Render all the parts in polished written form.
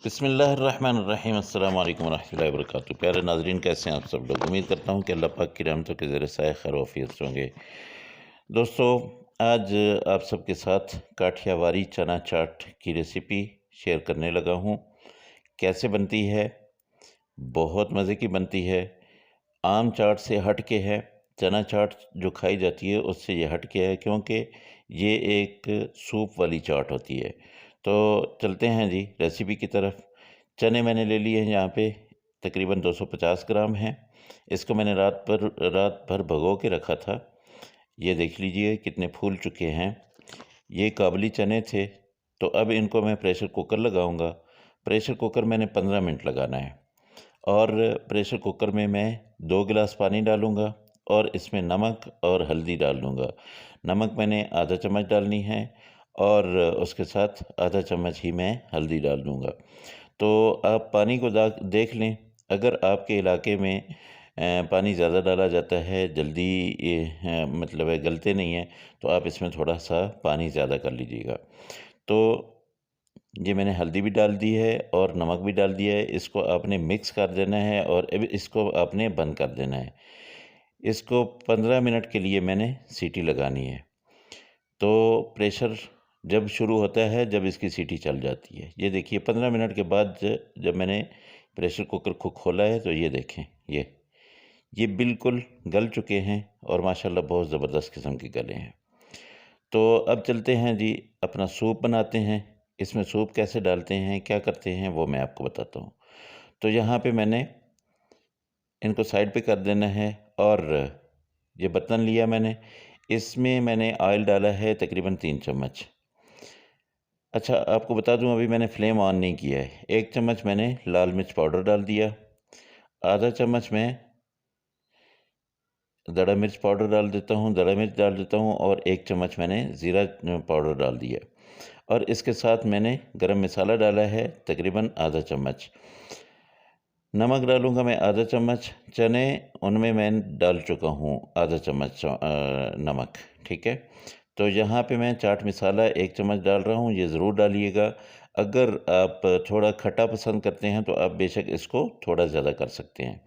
बिस्मिल्लाहिर्रहमानिर्रहीम अस्सलाम वालेकुम रहमतुल्लाहि व बरकातुहू। प्यारे नाज़रीन, कैसे हैं आप सब लोग। उम्मीद करता हूँ कि अल्लाह पाक की रहमतों के ज़रिए से खैर वाफियत से होंगे। दोस्तों, आज आप सबके साथ काठियावाड़ी चना चाट की रेसिपी शेयर करने लगा हूँ। कैसे बनती है? बहुत मज़े की बनती है। आम चाट से हट के है। चना चाट जो खाई जाती है उससे ये हट के है, क्योंकि ये एक सूप वाली चाट होती है। तो चलते हैं जी रेसिपी की तरफ। चने मैंने ले लिए हैं यहाँ पे, तकरीबन 250 ग्राम हैं। इसको मैंने रात भर भिगो के रखा था। ये देख लीजिए कितने फूल चुके हैं। ये काबुली चने थे। तो अब इनको मैं प्रेशर कुकर लगाऊंगा। प्रेशर कुकर मैंने 15 मिनट लगाना है। और प्रेशर कुकर में मैं 2 गिलास पानी डालूँगा और इसमें नमक और हल्दी डाल दूँगा। नमक मैंने आधा चम्मच डालनी है और उसके साथ आधा चम्मच ही मैं हल्दी डाल दूँगा। तो आप पानी को देख लें। अगर आपके इलाके में पानी ज़्यादा डाला जाता है, जल्दी मतलब है गलते नहीं हैं, तो आप इसमें थोड़ा-सा पानी ज़्यादा कर लीजिएगा। तो ये मैंने हल्दी भी डाल दी है और नमक भी डाल दिया है। इसको आपने मिक्स कर देना है और अब इसको आपने बंद कर देना है। इसको 15 मिनट के लिए मैंने सीटी लगानी है। तो प्रेशर जब शुरू होता है, जब इसकी सीटी चल जाती है। ये देखिए 15 मिनट के बाद जब मैंने प्रेशर कुकर को खोला है, तो ये देखें, ये बिल्कुल गल चुके हैं और माशाल्लाह बहुत ज़बरदस्त किस्म के गले हैं। तो अब चलते हैं जी, अपना सूप बनाते हैं। इसमें सूप कैसे डालते हैं, क्या करते हैं, वो मैं आपको बताता हूँ। तो यहाँ पे मैंने इनको साइड पे कर देना है और ये बर्तन लिया मैंने। इसमें मैंने ऑयल डाला है तकरीबन 3 चम्मच। अच्छा, आपको बता दूँ, अभी मैंने फ्लेम ऑन नहीं किया है। 1 चम्मच मैंने लाल मिर्च पाउडर डाल दिया, आधा चम्मच मैं दड़ा मिर्च पाउडर डाल देता हूँ, दड़ा मिर्च डाल देता हूँ और 1 चम्मच मैंने ज़ीरा पाउडर डाल दिया। और इसके साथ मैंने गरम मसाला डाला है तकरीबन आधा चम्मच। नमक डालूँगा मैं आधा चम्मच। चने उनमें मैं डाल चुका हूँ आधा चम्मच नमक, ठीक है। तो यहाँ पे मैं चाट मसाला 1 चम्मच डाल रहा हूँ, ये ज़रूर डालिएगा। अगर आप थोड़ा खट्टा पसंद करते हैं तो आप बेशक इसको थोड़ा ज़्यादा कर सकते हैं।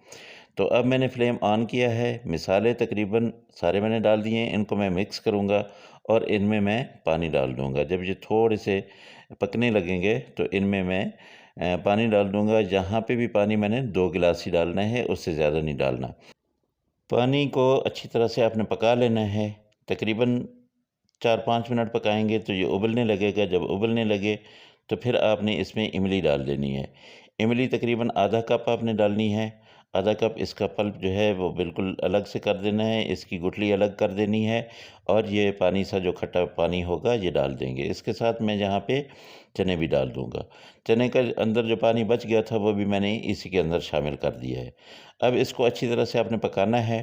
तो अब मैंने फ्लेम ऑन किया है। मसाले तकरीबन सारे मैंने डाल दिए हैं। इनको मैं मिक्स करूँगा और इनमें मैं पानी डाल दूँगा। जब ये थोड़े से पकने लगेंगे तो इनमें मैं पानी डाल दूँगा। यहाँ पे भी पानी मैंने 2 गिलास ही डालना है, उससे ज़्यादा नहीं डालना। पानी को अच्छी तरह से आपने पका लेना है। तकरीबन 4-5 मिनट पकाएँगे तो ये उबलने लगेगा। जब उबलने लगे तो फिर आपने इसमें इमली डाल देनी है। इमली तकरीबन आधा कप आपने डालनी है। आधा कप इसका पल्प जो है वो बिल्कुल अलग से कर देना है, इसकी गुठली अलग कर देनी है और ये पानी सा जो खट्टा पानी होगा ये डाल देंगे। इसके साथ मैं यहाँ पे चने भी डाल दूँगा। चने का अंदर जो पानी बच गया था वो भी मैंने इसी के अंदर शामिल कर दिया है। अब इसको अच्छी तरह से आपने पकाना है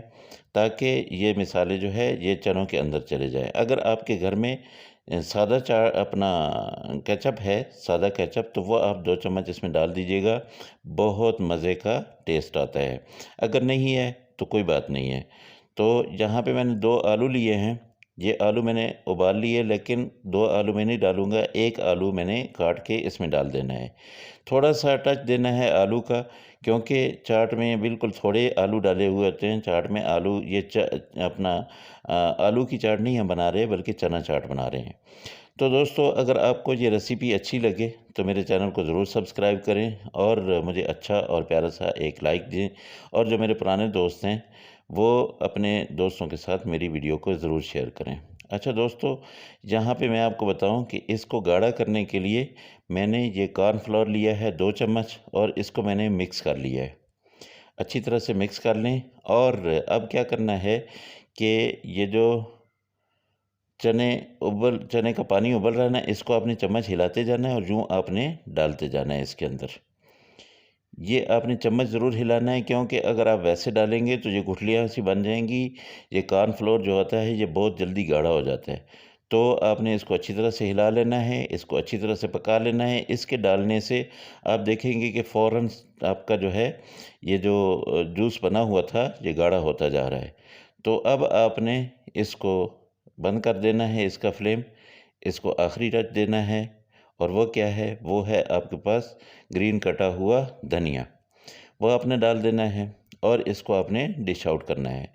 ताकि ये मसाले जो है ये चनों के अंदर चले जाएँ। अगर आपके घर में सादा अपना केचअप है, सादा केचअप, तो वो आप 2 चम्मच इसमें डाल दीजिएगा। बहुत मज़े का टेस्ट आता है। अगर नहीं है तो कोई बात नहीं है। तो यहाँ पे मैंने 2 आलू लिए हैं। ये आलू मैंने उबाल लिए, लेकिन 2 आलू मैं नहीं डालूँगा, 1 आलू मैंने काट के इसमें डाल देना है। थोड़ा-सा टच देना है आलू का, क्योंकि चाट में बिल्कुल थोड़े आलू डाले हुए होते हैं। चाट में आलू ये अपना आलू की चाट नहीं हम बना रहे, बल्कि चना चाट बना रहे हैं। तो दोस्तों, अगर आपको ये रेसिपी अच्छी लगे तो मेरे चैनल को ज़रूर सब्सक्राइब करें और मुझे अच्छा और प्यारा सा एक लाइक दें। और जो मेरे पुराने दोस्त हैं वो अपने दोस्तों के साथ मेरी वीडियो को ज़रूर शेयर करें। अच्छा दोस्तों, यहाँ पे मैं आपको बताऊं कि इसको गाढ़ा करने के लिए मैंने ये कॉर्नफ्लोर लिया है 2 चम्मच और इसको मैंने मिक्स कर लिया है। अच्छी तरह से मिक्स कर लें। और अब क्या करना है कि ये जो चने का पानी उबल रहा है ना, इसको आपने चम्मच हिलाते जाना है और यूँ आपने डालते जाना है इसके अंदर। ये आपने चम्मच ज़रूर हिलाना है, क्योंकि अगर आप वैसे डालेंगे तो ये गुठलियाँ सी बन जाएँगी। ये कॉर्नफ्लोर जो होता है ये बहुत जल्दी गाढ़ा हो जाता है। तो आपने इसको अच्छी तरह से हिला लेना है, इसको अच्छी तरह से पका लेना है। इसके डालने से आप देखेंगे कि फ़ौरन आपका जो है ये जो जूस बना हुआ था ये गाढ़ा होता जा रहा है। तो अब आपने इसको बंद कर देना है, इसका फ्लेम। इसको आखिरी टच देना है और वो क्या है, वो है आपके पास ग्रीन कटा हुआ धनिया। वो आपने डाल देना है और इसको आपने डिश आउट करना है।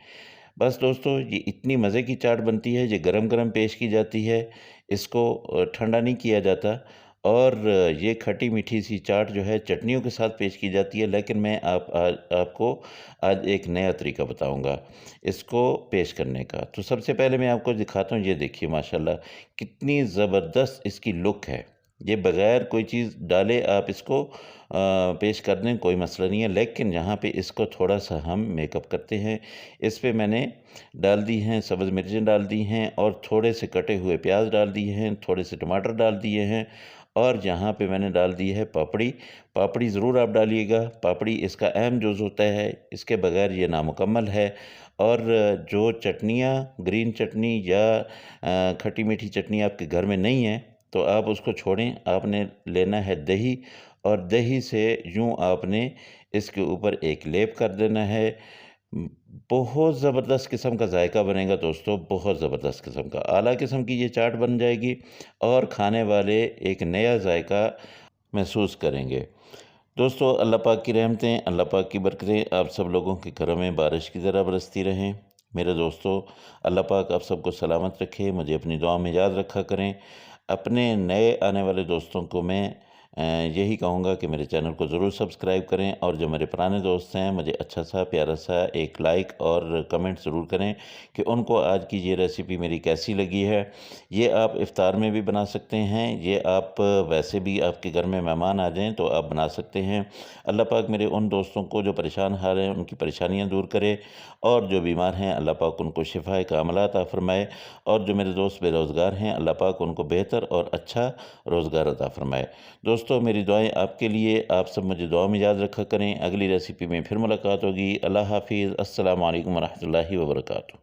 बस दोस्तों, ये इतनी मज़े की चाट बनती है, ये गरम-गरम पेश की जाती है, इसको ठंडा नहीं किया जाता। और ये खट्टी-मीठी सी चाट जो है चटनियों के साथ पेश की जाती है, लेकिन मैं आपको आज एक नया तरीका बताऊँगा इसको पेश करने का। तो सबसे पहले मैं आपको दिखाता हूँ, ये देखिए माशाल्लाह कितनी ज़बरदस्त इसकी लुक है। ये बगैर कोई चीज़ डाले आप इसको पेश कर दें, कोई मसला नहीं है, लेकिन यहाँ पे इसको थोड़ा-सा हम मेकअप करते हैं। इस पे मैंने डाल दी हैं सब्ज़ मिर्चें डाल दी हैं और थोड़े से कटे हुए प्याज डाल दिए हैं, थोड़े से टमाटर डाल दिए हैं और यहाँ पे मैंने डाल दी है पापड़ी। पापड़ी ज़रूर आप डालिएगा, पापड़ी इसका अहम जुज़ होता है, इसके बगैर ये नामुकम्मल है। और जो चटनियाँ, ग्रीन चटनी या खट्टी-मीठी चटनी आपके घर में नहीं है, तो आप उसको छोड़ें, आपने लेना है दही और दही से यूँ आपने इसके ऊपर एक लेप कर देना है। उम, बहुत ज़बरदस्त किस्म का ज़ायका बनेगा दोस्तों, बहुत ज़बरदस्त किस्म का, आला किस्म की ये चाट बन जाएगी और खाने वाले एक नया ज़ायका महसूस करेंगे। दोस्तों, अल्लाह पाक की रहमतें, अल्लाह पाक की बरकतें आप सब लोगों के घरों में बारिश की तरह बरसती रहें। मेरे दोस्तों, अल्लाह पाक आप सबको सलामत रखे, मुझे अपनी दुआ में याद रखा करें। अपने नए आने वाले दोस्तों को मैं यही कहूँगा कि मेरे चैनल को ज़रूर सब्सक्राइब करें और जो मेरे पुराने दोस्त हैं, मुझे अच्छा सा प्यारा सा एक लाइक और कमेंट ज़रूर करें कि उनको आज की ये रेसिपी मेरी कैसी लगी है। ये आप इफ़्तार में भी बना सकते हैं, ये आप वैसे भी आपके घर में मेहमान आ जाएँ तो आप बना सकते हैं। अल्लाह पाक मेरे उन दोस्तों को जो परेशान हाल हैं, उनकी परेशानियाँ दूर करे और जो बीमार हैं, अल्लाह पाक उनको शिफ़ाए कामिला अता फ़रमाए और जो मेरे दोस्त बेरोज़गार हैं, अल्लाह पाक उनको बेहतर और अच्छा रोज़गार अता फ़रमाए। दोस्तों, मेरी दुआएँ आपके लिए, आप सब मुझे दुआ में याद रखा करें। अगली रेसिपी में फिर मुलाकात होगी। अल्लाह हाफ़िज़। अस्सलामु अलैकुम व रहमतुल्लाहि व बरकातुहू।